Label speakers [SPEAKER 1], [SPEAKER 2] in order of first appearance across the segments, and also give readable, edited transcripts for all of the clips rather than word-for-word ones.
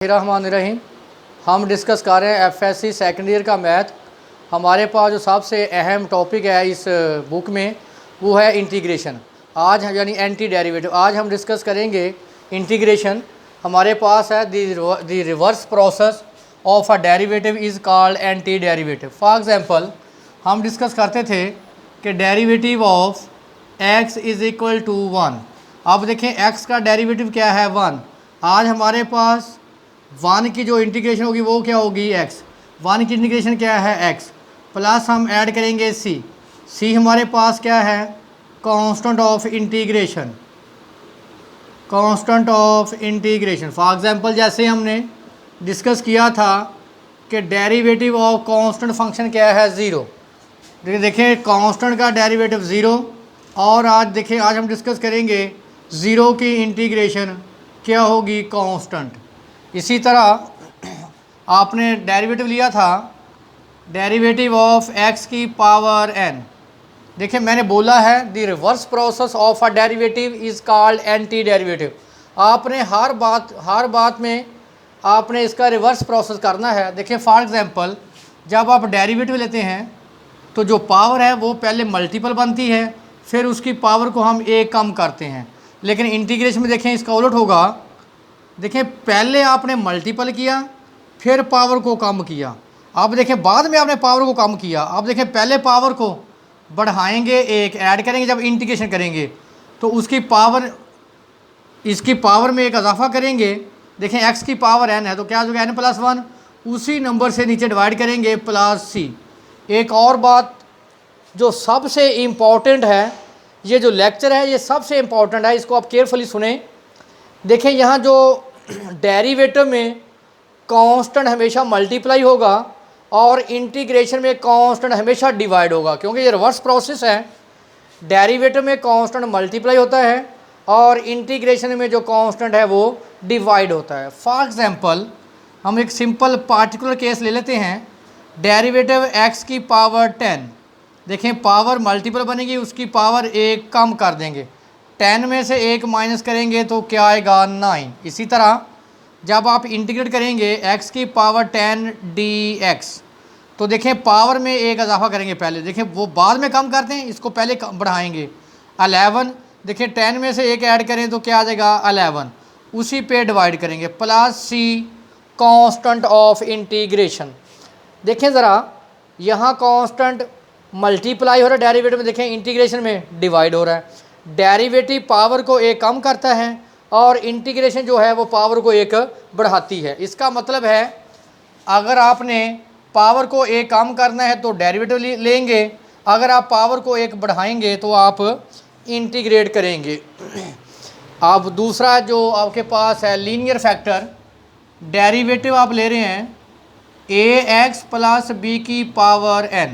[SPEAKER 1] रहीम। हम डिस्कस कर रहे हैं एफएससी सेकेंड ईयर का मैथ। हमारे पास जो सबसे अहम टॉपिक है इस बुक में वो है इंटीग्रेशन। आज यानी एंटी डेरिवेटिव। आज हम डिस्कस करेंगे इंटीग्रेशन। हमारे पास है the reverse process of a derivative is called anti derivative. For example हम डिस्कस करते थे कि derivative of x is equal to 1। अब देखें x का डेरिवेटिव क्या है 1। आज हमारे पास 1 की जो इंटीग्रेशन होगी वो क्या होगी x। 1 की इंटीग्रेशन क्या है x प्लस हम ऐड करेंगे c हमारे पास क्या है constant of integration. Constant of integration for example जैसे हमने डिस्कस किया था कि डेरिवेटिव ऑफ कांस्टेंट फंक्शन क्या है 0। देखिए कांस्टेंट का डेरिवेटिव 0। और आज देखिए आज हम डिस्कस करेंगे 0 की इंटीग्रेशन क्या होगी कांस्टेंट। इसी तरह आपने डेरिवेटिव लिया था डेरिवेटिव ऑफ x की पावर n। देखिए मैंने बोला है the reverse process of a derivative is called anti derivative. आपने हर बात में आपने इसका रिवर्स प्रोसेस करना है। देखिए फॉर एग्जांपल जब आप डेरिवेटिव लेते हैं तो जो पावर है वो पहले मल्टीपल बनती है, फिर उसकी पावर को हम एक कम करते हैं। लेकिन इंटीग्रेशन में देखें इसका उलट होगा। देखें पहले आपने मल्टीपल किया फिर पावर को कम किया। अब देखें बाद में आपने पावर को कम किया। अब देखें पहले पावर को बढ़ाएंगे, एक ऐड करेंगे, जब इंटीग्रेशन करेंगे तो उसकी पावर इसकी पावर में एक इजाफा करेंगे। देखें x की पावर n है तो क्या हो जाएगा n+1। उसी नंबर से नीचे डिवाइड करेंगे प्लस c। एक और बात जो सबसे इम्पॉर्टेंट है, ये जो लेक्चर है ये सबसे इम्पॉर्टेंट है, इसको आप केयरफुली सुने। देखें यहाँ जो डेरिवेटिव में कांस्टेंट हमेशा मल्टीप्लाई होगा और इंटीग्रेशन में कांस्टेंट हमेशा डिवाइड होगा, क्योंकि ये रिवर्स प्रोसेस है। डेरिवेटिव में कांस्टेंट मल्टीप्लाई होता है और इंटीग्रेशन में जो कांस्टेंट है वो डिवाइड होता है। फॉर एग्जांपल हम एक सिंपल पार्टिकुलर केस ले लेते हैं डेरिवेटिव x की पावर 10। देखें पावर मल्टीपल बनेगी, उसकी पावर एक कम कर देंगे, 10 में से एक माइनस करेंगे तो क्या आएगा 9। इसी तरह जब आप इंटीग्रेट करेंगे x की पावर 10 dx तो देखें पावर में एक इजाफा करेंगे पहले, देखें वो बाद में कम करते हैं, इसको पहले बढ़ाएंगे 11। देखें 10 में से एक ऐड करें तो क्या आ जाएगा 11, उसी पे डिवाइड करेंगे plus c constant of integration. देखें ज़रा यहाँ कांस्टेंट मल्टीप्लाई हो रहा है डेरिवेटिव में, देखें इंटीग्रेशन में डिवाइड हो रहा है। डेरिवेटिव पावर को एक कम करता है और इंटीग्रेशन जो है वो पावर को एक बढ़ाती है। इसका मतलब है अगर आपने पावर को एक कम करना है तो डेरिवेटिव लेंगे, अगर आप पावर को एक बढ़ाएंगे तो आप इंटीग्रेट करेंगे। अब दूसरा जो आपके पास है लीनियर फैक्टर, डेरिवेटिव आप ले रहे हैं ax प्लस b की पावर n।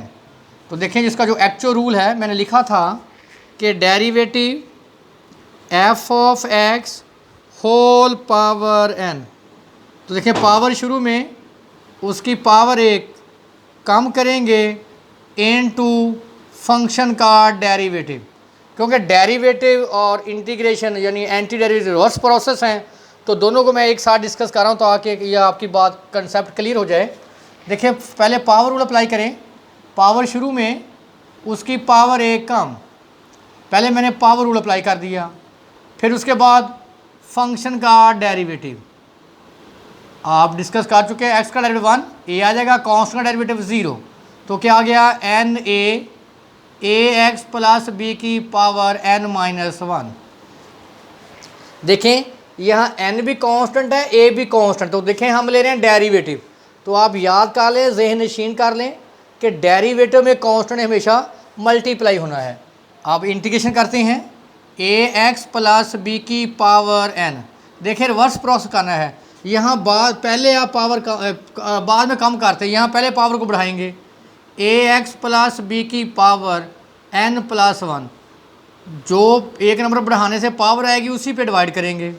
[SPEAKER 1] तो देखें जिसका जो एक्चुअल रूल है मैंने लिखा था कि derivative f of x whole power n। तो देखें पावर शुरू में उसकी पावर एक कम करेंगे इनटू फंक्शन का डेरिवेटिव, क्योंकि डेरिवेटिव और इंटीग्रेशन यानी एंटी डेरिवेटिव रिवर्स प्रोसेस हैं, तो दोनों को मैं एक साथ डिस्कस कर रहा हूँ ताकि यह आपकी बात कंसेप्ट क्लियर हो जाए। देखिए पहले पावर रूल अप्लाई करें। पावर शुरू में उसकी पावर एक कम, पहले मैंने पावर रूल अप्लाई कर दिया, फिर उसके बाद फंक्शन का डेरिवेटिव आप डिस्कस कर चुके हैं। x का डेरिवेटिव 1, a आ जाएगा, कांस्टेंट का डेरिवेटिव 0, तो क्या आ गया ax प्लस b की पावर n-1। देखें यहाँ n भी कांस्टेंट है, a भी कांस्टेंट, तो देखें हम ले रहे हैं डेरिवेटिव। तो आप याद कर लें, ज़हन नशीन कर लें कि डेरिवेटिव में कांस्टेंट हमेशा मल्टीप्लाई होना है। आप इंटीग्रेशन करते हैं ax प्लस b की पावर n। देखें रिवर्स प्रोसेस करना है। यहाँ पहले आप पावर बाद में कम करते हैं, यहाँ पहले पावर को बढ़ाएंगे ax प्लस b की पावर n+1। जो एक नंबर बढ़ाने से पावर आएगी उसी पे डिवाइड करेंगे,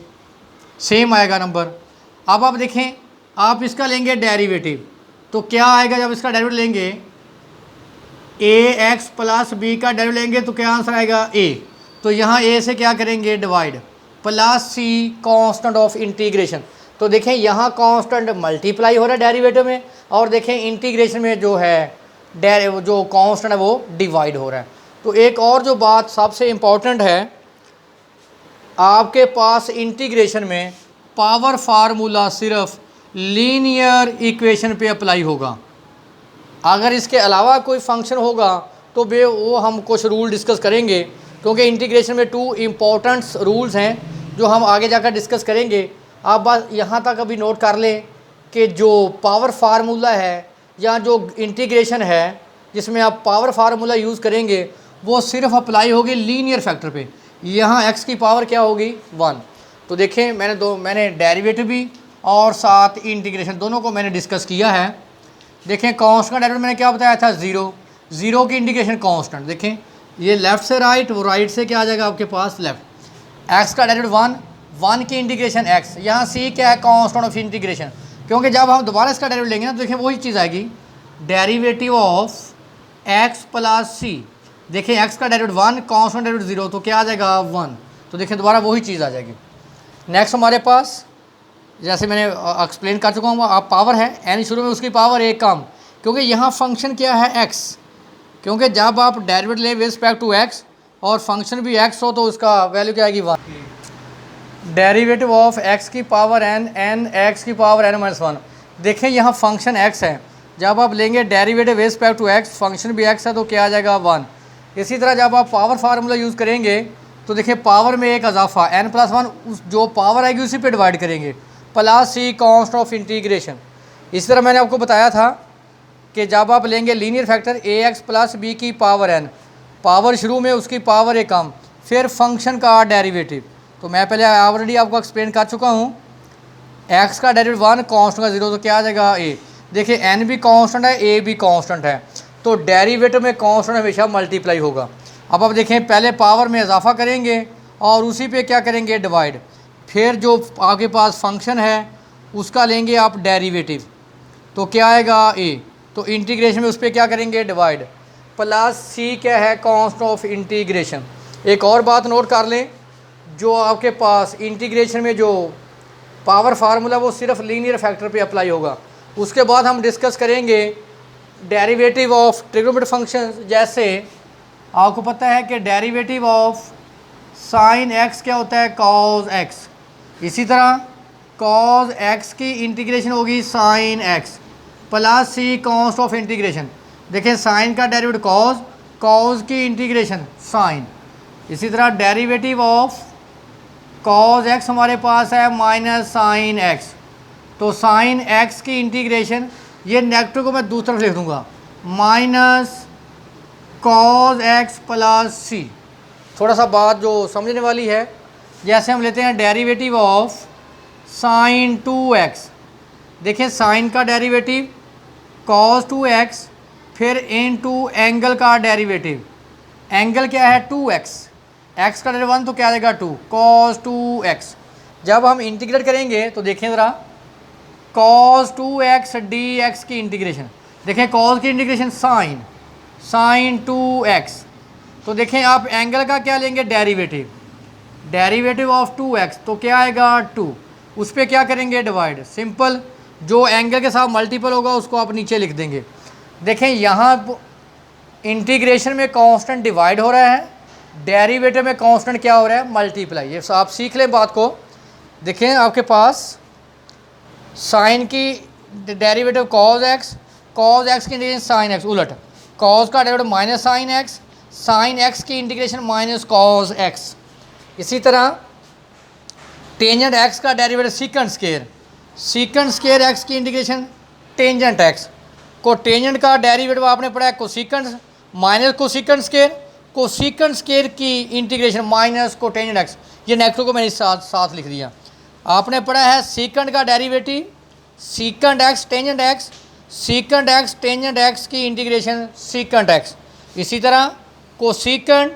[SPEAKER 1] सेम आएगा नंबर। अब आप देखें आप इसका लेंगे डेरिवेटिव तो क्या आएगा, जब इसका डेरिवेटिव लेंगे ax प्लस b का डेरिवेटिव लेंगे तो क्या आंसर आएगा a। तो यहाँ a से क्या करेंगे divide, plus c constant of integration. तो देखें यहाँ कांस्टेंट मल्टीप्लाई हो रहा है डेरिवेटिव में, और देखें इंटीग्रेशन में जो है जो कांस्टेंट है वो डिवाइड हो रहा है। तो एक और जो बात सबसे इम्पॉर्टेंट है, आपके पास इंटीग्रेशन में पावर फार्मूला सिर्फ लीनियर इक्वेशन पे अप्लाई होगा। अगर इसके अलावा कोई फंक्शन होगा तो वो हम कुछ रूल डिस्कस करेंगे, क्योंकि इंटीग्रेशन में 2 इम्पोर्टेंट रूल्स हैं जो हम आगे जाकर डिस्कस करेंगे। आप बात यहाँ तक अभी नोट कर लें कि जो पावर फार्मूला है या जो इंटीग्रेशन है जिसमें आप पावर फार्मूला यूज़ करेंगे वो सिर्फ अप्लाई होगी लीनियर फैक्टर पे। यहाँ x की पावर क्या होगी 1। तो देखें मैंने डेरिवेटिव भी और साथ इंटीग्रेशन दोनों को मैंने डिस्कस किया है। देखें कांस्टेंट का डेरिवेटिव मैंने क्या बताया था 0 की इंटीग्रेशन कांस्टेंट। देखें ये लेफ़्ट से राइट, वो राइट से क्या आ जाएगा आपके पास लेफ़्ट। x का डेरिवेटिव 1 की इंटीग्रेशन x, यहाँ c क्या है कांस्टेंट ऑफ इंटीग्रेशन, क्योंकि जब हम दोबारा इसका डेरिवेटिव लेंगे ना तो देखें वही चीज़ आएगी derivative of x plus c। देखें x का डेरिवेटिव 1, कांस्टेंट डेरिवेटिव 0, तो क्या आ जाएगा 1। तो देखें दोबारा वही चीज़ आ जाएगी। नेक्स्ट हमारे पास जैसे मैंने एक्सप्लेन कर चुका हूँ, आप पावर है n शुरू में उसकी पावर 1 कम, क्योंकि यहाँ फंक्शन क्या है x, क्योंकि जब आप डेरिवेटिव ले विद रिस्पेक्ट टू x और फंक्शन भी x हो तो उसका वैल्यू क्या आएगी 1। डेरिवेटिव ऑफ x की पावर n x की पावर n माइनस 1। देखें यहाँ फंक्शन x है, जब आप लेंगे derivative with respect to x, function भी x है तो क्या आ जाएगा 1। इसी तरह जब आप पावर फार्मूला यूज़ करेंगे तो देखिए पावर में एक इजाफा n प्लस 1, उस जो पावर आएगी उसी पे डिवाइड करेंगे, plus c constant of integration. इसी तरह मैंने आपको बताया था कि जब आप लेंगे linear factor ax plus b की पावर n, पावर शुरू में उसकी पावर 1 कम, फिर फंक्शन का डेरिवेटिव। तो मैं पहले ऑलरेडी आपको एक्सप्लेन कर चुका हूँ, x का डेरिवेटिव 1 कांस्टेंट का 0 तो क्या आ जाएगा a। देखिए n भी कांस्टेंट है, a भी कांस्टेंट है, तो डेरिवेटिव में कांस्टेंट हमेशा मल्टीप्लाई होगा। अब आप देखें पहले पावर में इजाफा करेंगे और उसी पे क्या करेंगे डिवाइड, फिर जो आपके पास फंक्शन है उसका लेंगे आप डेरिवेटिव, तो क्या आएगा a। तो इंटीग्रेशन में उस पर क्या करेंगे डिवाइड, प्लस c क्या है कांस्टेंट ऑफ इंटीग्रेशन। एक और बात नोट कर लें, जो आपके पास इंटीग्रेशन में जो पावर फार्मूला वो सिर्फ लीनियर फैक्टर पे अप्लाई होगा। उसके बाद हम डिस्कस करेंगे डेरिवेटिव ऑफ ट्रिग्नोमेट्रिक फंक्शन। जैसे आपको पता है कि डेरिवेटिव ऑफ साइन x क्या होता है कॉज x, इसी तरह कॉज x की इंटीग्रेशन होगी sine x plus c constant of integration. देखें साइन का डेरिवेटिव कॉज, कॉज की इंटीग्रेशन साइन। इसी तरह डेरिवेटिव ऑफ कॉज x हमारे पास है माइनस साइन x, तो साइन x की इंटीग्रेशन, ये नेगेटिव को मैं दूसरी तरफ लिख दूंगा minus cos x plus c। थोड़ा सा बात जो समझने वाली है, जैसे हम लेते हैं डेरिवेटिव ऑफ साइन 2x। देखें साइन का डेरिवेटिव कॉस 2x, फिर इनटू एंगल का डेरिवेटिव, एंगल क्या है 2x, x का डेरिवेटिव 1 तो क्या आ जाएगा 2 कॉस 2x। जब हम इंटीग्रेट करेंगे तो देखें ज़रा कॉस 2x dx की इंटीग्रेशन। देखें कॉस की इंटीग्रेशन साइन 2x, तो देखें आप एंगल का क्या लेंगे डेरिवेटिव, डेरिवेटिव ऑफ 2x तो क्या आएगा 2, उस पर क्या करेंगे डिवाइड, सिंपल जो एंगल के साथ मल्टीपल होगा उसको आप नीचे लिख देंगे। देखें यहाँ इंटीग्रेशन में कांस्टेंट डिवाइड हो रहा है, डेरिवेटिव में कांस्टेंट क्या हो रहा है मल्टीप्लाई। ये आप सीख लें बात को। देखें आपके पास साइन की डेरिवेटिव कॉज x की इंटीग्रेशन साइन x, उलट कॉज का डेरिवेटिव माइनस साइन x की इंटीग्रेशन माइनस कॉज x। इसी तरह टेंजेंट x का डेरिवेटिव सीकंट स्क्वायर x की इंटीग्रेशन टेंजेंट x को, टेंजेंट का डेरिवेटिव आपने पढ़ा है कोसिकंट माइनस कोसिकंट स्क्वायर की इंटीग्रेशन माइनस को टेंजेंट x। ये नेगेटिव को मैंने साथ लिख दिया। आपने पढ़ा है सीकंट का derivative secant x tangent x की इंटीग्रेशन सीकंट x। इसी तरह कोसिकंट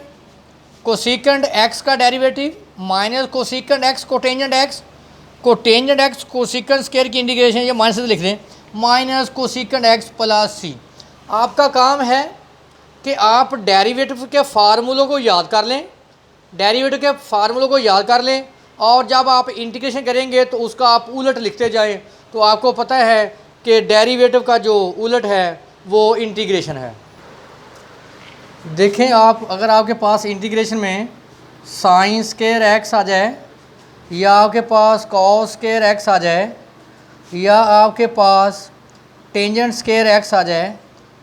[SPEAKER 1] x का derivative minus cosecant x cotangent x cosecant square की इंटीग्रेशन, ये माइनस से लिख दें minus cosecant x plus c। आपका काम है कि आप डेरिवेटिव के फार्मूलों को याद कर लें, और जब आप इंटीग्रेशन करेंगे तो उसका आप उलट लिखते जाएं, तो आपको पता है कि डेरिवेटिव का जो उलट है वो इंटीग्रेशन है। देखें आप, अगर आपके पास इंटीग्रेशन में साइन स्क्वायर एक्स आ जाए, या आपके पास कॉस स्क्वायर एक्स आ जाए, या आपके पास टेंजेंट स्क्वायर एक्स आ जाए,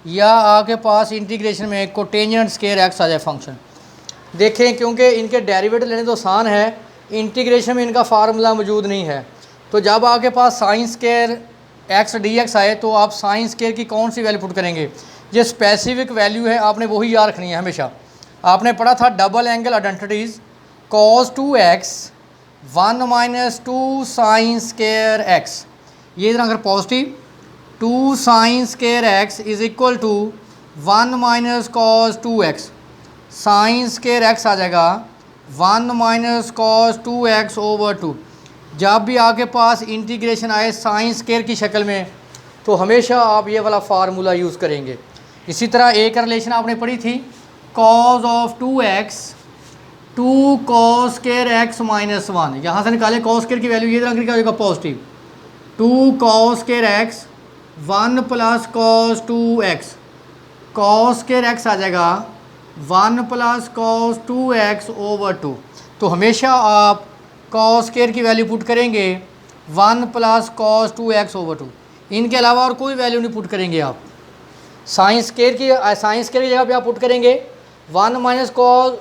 [SPEAKER 1] या आपके पास इंटीग्रेशन में कोटेंजेंट स्क्वायर एक्स आ जाए फंक्शन, देखें क्योंकि इनके डेरिवेटिव लेने तो आसान है, इंटीग्रेशन में इनका फार्मूला मौजूद नहीं है। तो जब आपके पास sine square x d x आए तो आप साइन स्क्वायर की कौन सी वैल्यू पुट करेंगे? ये स्पेसिफिक वैल्यू है, आपने वही याद रखनी है हमेशा। आपने पढ़ा था double angle identities, cos 2x 1 minus 2 sine square x, ये इधर अगर positive 2 sine square x is equal to 1 minus cos 2x, sine square x आ जाएगा 1 माइनस cos 2x ओवर 2। जब भी आपके पास इंटीग्रेशन आए साइन स्क्वायर की शक्ल में तो हमेशा आप ये वाला फार्मूला यूज़ करेंगे। इसी तरह एक रिलेशन आपने पढ़ी थी cos of 2x 2 cos square x minus 1, यहाँ से निकाले cos स्क्वायर की वैल्यू, ये तरह क्या होगा positive 2 cos square x 1 plus cos 2x, cos square x आ जाएगा 1 प्लस cos 2x ओवर 2। तो हमेशा आप cos स्क्वायर की वैल्यू पुट करेंगे 1 प्लस cos 2x ओवर 2, इनके अलावा और कोई वैल्यू नहीं पुट करेंगे आप। साइन स्क्वायर की जगह पे आप पुट करेंगे 1 minus cos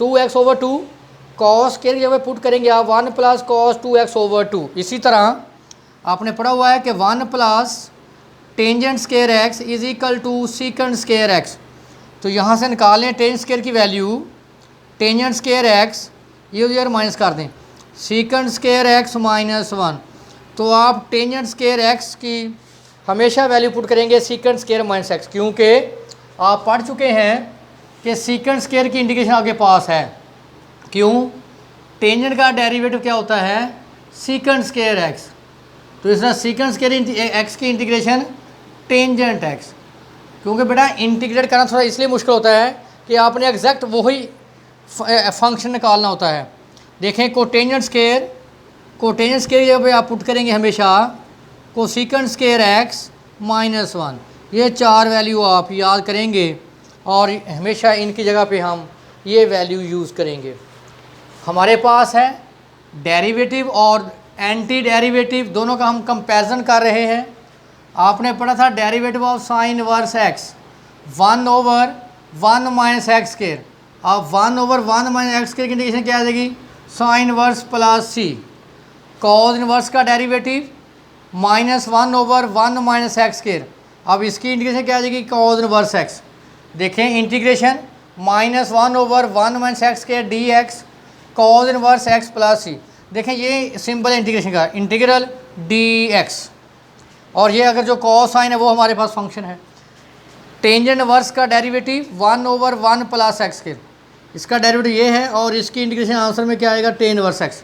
[SPEAKER 1] 2x over 2, cos square की जगह पुट करेंगे आप 1 प्लस cos 2x ओवर 2। इसी तरह आपने पढ़ा हुआ है कि 1 plus tangent square x is equal to secant square x, तो यहाँ से निकालें टेंजेंट स्क्वायर की वैल्यू, टेंजेंट स्क्वायर एक्स ये यार माइनस कर दें सीकेंट स्क्वायर एक्स माइनस 1, तो आप टेंजेंट स्क्वायर एक्स की हमेशा वैल्यू पुट करेंगे सीकेंट स्क्वायर माइनस एक्स, क्योंकि आप पढ़ चुके हैं कि सीकेंट स्क्वायर की इंटीग्रेशन आपके पास है। क्यों? टेंजेंट का डेरिवेटिव क्या होता है? सीकेंट स्क्वायर एक्स, तो इस तरह सीकेंट स्क्वायर एक्स की इंटीग्रेशन टेंजेंट एक्स। क्योंकि बेटा इंटीग्रेट करना थोड़ा इसलिए मुश्किल होता है कि आपने एग्जैक्ट वही फंक्शन निकालना होता है। देखें कोटेंजेंट स्क्वायर जब आप पुट करेंगे हमेशा कोसेकेंट स्क्वायर एक्स माइनस 1, ये 4 वैल्यू आप याद करेंगे और हमेशा इनकी जगह पे हम ये वैल्यू यूज़ करेंगे। हमारे पास है डेरिवेटिव और एंटी डेरिवेटिव, दोनों का हम कंपैरिजन कर रहे हैं। आपने पढ़ा था derivative of sine inverse x 1 over 1 minus x square, अब 1 ओवर 1 माइनस एक्स स्क्वायर की इंटीग्रेशन क्या आ जाएगी? Sine inverse plus c, cos inverse का derivative minus 1 over 1 minus x square, अब इसकी इंटीग्रेशन क्या आ जाएगी? Cos inverse x. देखें integration minus 1 over 1 minus x square d x cos inverse x plus c. देखें ये सिंपल इंटीग्रेशन का इंटीग्रल डी एक्स, और ये अगर जो कॉस साइन है वो हमारे पास फंक्शन है। टेंजेंट इनवर्स का derivative 1 over 1 plus x square, इसका डेरिवेटिव ये है, और इसकी इंटीग्रेशन आंसर में क्या आएगा? Tan inverse x.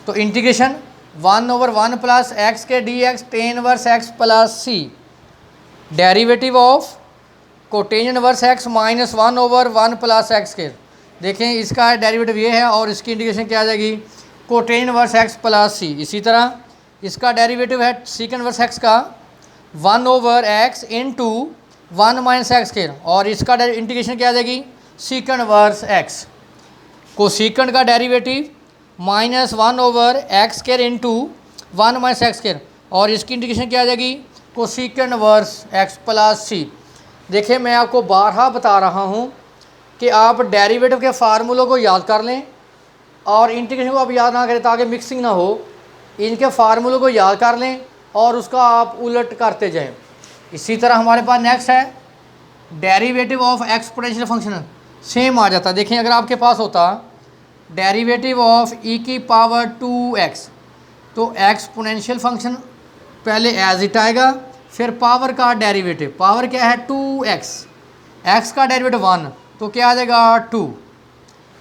[SPEAKER 1] तो इंटीग्रेशन 1 ओवर 1 प्लस एक्स के d x tan inverse x plus c, derivative of cotangent inverse x minus 1 over 1 plus x square. देखें इसका डेरिवेटिव ये है और इसकी इंटीग्रेशन क्या आ जाएगी? कोटेंजेंट इनवर्स एक्स प्लस सी। इसी तरह इसका डेरिवेटिव है सीकेंट इनवर्स एक्स का 1 over x into 1 minus x square, और इसका इंटीग्रेशन क्या आ जाएगी? Secant inverse x. कोसेकेंट का derivative minus 1 over x square into 1 minus x square, और इसकी इंटीग्रेशन क्या आ जाएगी? कोसेकेंट इनवर्स एक्स प्लस सी। देखिए मैं आपको बारहा बता रहा हूँ कि आप डेरिवेटिव के फार्मूलों को याद कर लें और इंटीग्रेशन को आप याद ना करें ताकि मिक्सिंग ना हो। इनके फार्मूलों को याद कर लें और उसका आप उलट करते जाएं। इसी तरह हमारे पास नेक्स्ट है derivative of exponential function, same आ जाता। देखें अगर आपके पास होता डेरिवेटिव ऑफ ई की पावर 2x, तो एक्सपोनेंशियल फंक्शन पहले एज इट आएगा, फिर पावर का डेरिवेटिव, पावर क्या है 2x, x का डेरिवेटिव 1, तो क्या आ जाएगा 2,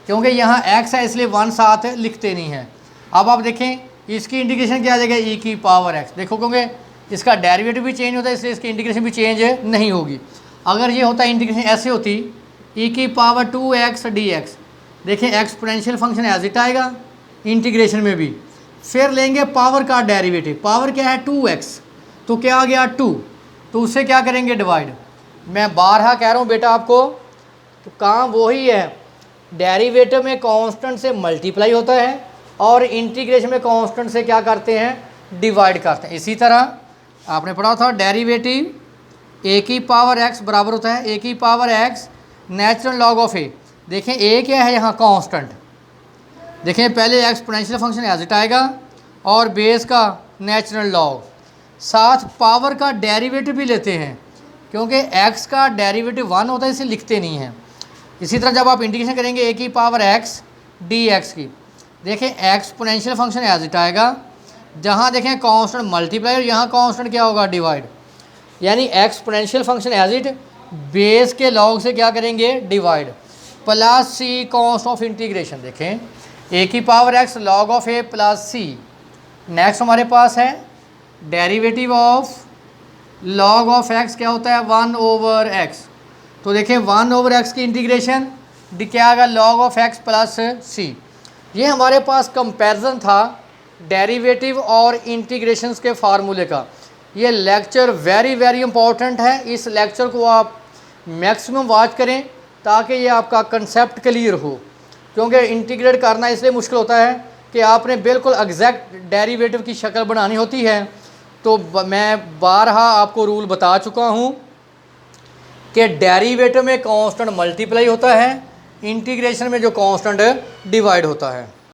[SPEAKER 1] क्योंकि यहाँ x है इसलिए 1 साथ लिखते नहीं है। अब आप देखें इसकी इंटीग्रेशन क्या आ जाएगा? ई की पावर x। देखो क्योंकि इसका डेरिवेटिव भी चेंज होता है इसलिए इसकी इंटीग्रेशन भी चेंज नहीं होगी। अगर ये होता इंटीग्रेशन ऐसे होती ई की पावर 2x dx, देखें एक्सपोनेंशियल फंक्शन एज इट आएगा, इंटीग्रेशन में भी। फिर लेंगे पावर का डेरिवेटिव, पावर क्या है 2x, तो क्या आ गया 2, तो उससे क्या करेंगे डिवाइड। मैं बारहा कह रहा हूँ बेटा आपको, तो काम वही है, डेरिवेटिव में कांस्टेंट से मल्टीप्लाई होता है और इंटीग्रेशन में कांस्टेंट से क्या करते हैं, डिवाइड करते हैं। इसी तरह आपने पढ़ा था डेरिवेटिव ए की पावर x बराबर होता है ए की power x natural log of a. देखें ए क्या है यहाँ कांस्टेंट, देखें पहले एक्सपोनेंशियल फंक्शन एज इट आएगा और बेस का नेचुरल लॉग, साथ पावर का डेरिवेटिव भी लेते हैं क्योंकि x का डेरिवेटिव 1 होता है, इसे लिखते नहीं हैं। इसी तरह जब आप इंटीग्रेशन करेंगे ए की पावर x dx की, देखें एक्सपोनेंशियल फंक्शन एज इट आएगा, जहाँ देखें कांस्टेंट मल्टीप्लाई और यहाँ कांस्टेंट क्या होगा डिवाइड, यानी exponential function as it base के लॉग से क्या करेंगे divide, plus c cost of integration. देखें ए की power x log of a plus c. Next हमारे पास है derivative of log of x क्या होता है 1/x, तो देखें 1/x की इंटीग्रेशन क्या आएगा लॉग ऑफ x प्लस सी। ये हमारे पास कंपैरिजन था डेरिवेटिव और इंटीग्रेशंस के फार्मूले का। ये लेक्चर वेरी इंपॉर्टेंट है, इस लेक्चर को आप मैक्सिमम वॉच करें ताकि ये आपका कंसेप्ट क्लियर हो, क्योंकि इंटीग्रेट करना इसलिए मुश्किल होता है कि आपने बिल्कुल एग्जैक्ट डेरिवेटिव की शक्ल बनानी होती है। तो मैं बारहा आपको रूल बता चुका हूँ कि डेरिवेटिव में कांस्टेंट मल्टीप्लाई होता है, इंटीग्रेशन में जो कांस्टेंट डिवाइड होता है।